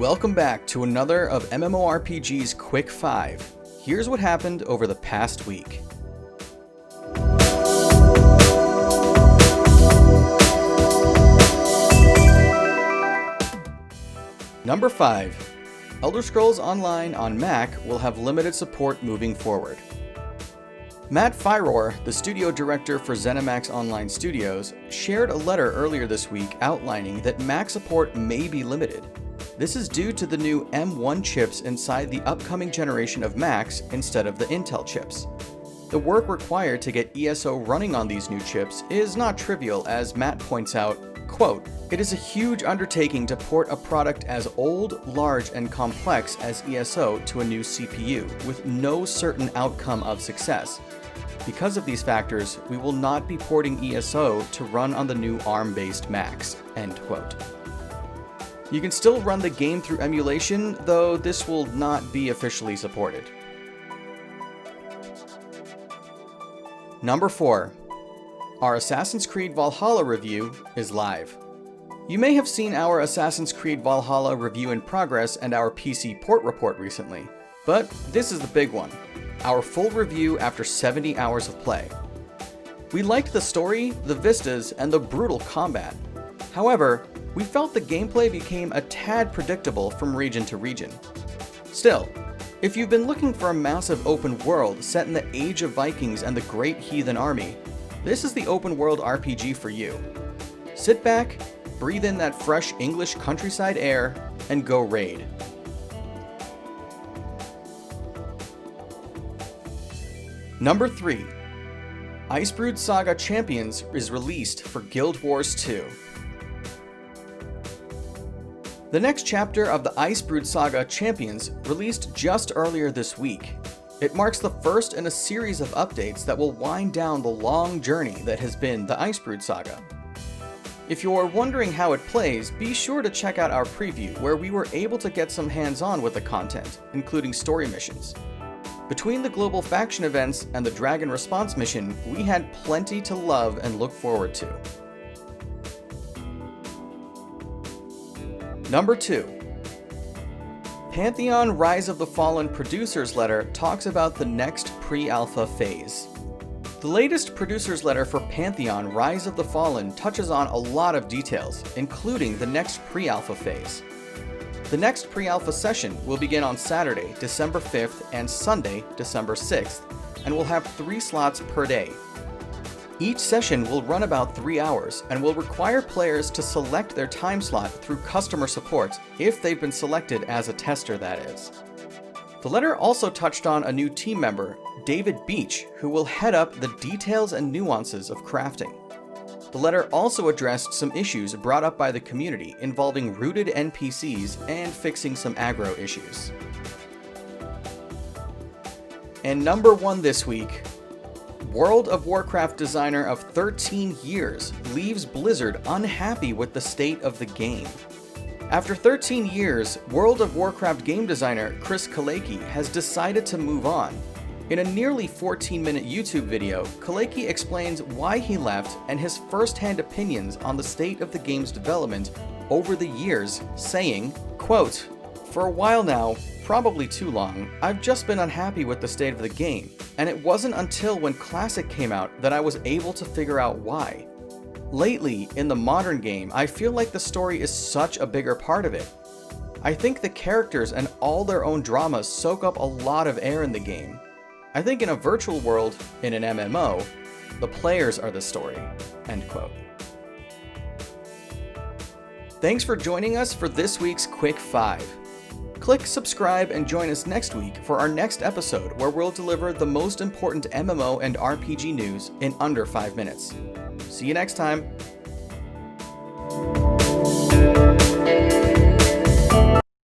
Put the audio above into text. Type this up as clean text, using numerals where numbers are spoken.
Welcome back to another of MMORPG's Quick 5. Here's what happened over the past week. Number 5. Elder Scrolls Online on Mac will have limited support moving forward. Matt Firor, the studio director for ZeniMax Online Studios, shared a letter earlier this week outlining that Mac support may be limited. This is due to the new M1 chips inside the upcoming generation of Macs instead of the Intel chips. The work required to get ESO running on these new chips is not trivial, as Matt points out, quote, "It is a huge undertaking to port a product as old, large, and complex as ESO to a new CPU, with no certain outcome of success. Because of these factors, we will not be porting ESO to run on the new ARM-based Macs," end quote. You can still run the game through emulation, though this will not be officially supported. Number 4. Our Assassin's Creed Valhalla review is live. You may have seen our Assassin's Creed Valhalla review in progress and our PC port report recently, but this is the big one. Our full review after 70 hours of play. We liked the story, the vistas, and the brutal combat. However, we felt the gameplay became a tad predictable from region to region. Still, if you've been looking for a massive open world set in the Age of Vikings and the Great Heathen Army, this is the open world RPG for you. Sit back, breathe in that fresh English countryside air, and go raid. Number 3. Icebrood Saga Champions is released for Guild Wars 2. The next chapter of the Icebrood Saga Champions released just earlier this week. It marks the first in a series of updates that will wind down the long journey that has been the Icebrood Saga. If you're wondering how it plays, be sure to check out our preview where we were able to get some hands-on with the content, including story missions. Between the global faction events and the Dragon Response mission, we had plenty to love and look forward to. Number 2. Pantheon Rise of the Fallen Producers Letter talks about the next pre-alpha phase. The latest Producers Letter for Pantheon Rise of the Fallen touches on a lot of details, including the next pre-alpha phase. The next pre-alpha session will begin on Saturday, December 5th and Sunday, December 6th, and will have 3 slots per day. Each session will run about 3 hours and will require players to select their time slot through customer support if they've been selected as a tester, that is. The letter also touched on a new team member, David Beach, who will head up the details and nuances of crafting. The letter also addressed some issues brought up by the community involving rooted NPCs and fixing some aggro issues. And number 1 this week, World of Warcraft designer of 13 years leaves Blizzard unhappy with the state of the game. After 13 years, World of Warcraft game designer Chris Kaleki has decided to move on. In a nearly 14-minute YouTube video, Kaleki explains why he left and his first-hand opinions on the state of the game's development over the years, saying, quote, "For a while now, probably too long, I've just been unhappy with the state of the game, and it wasn't until when Classic came out that I was able to figure out why. Lately, in the modern game, I feel like the story is such a bigger part of it. I think the characters and all their own dramas soak up a lot of air in the game. I think in a virtual world, in an MMO, the players are the story," end quote. Thanks for joining us for this week's Quick 5. Click subscribe and join us next week for our next episode where we'll deliver the most important MMO and RPG news in under 5 minutes. See you next time.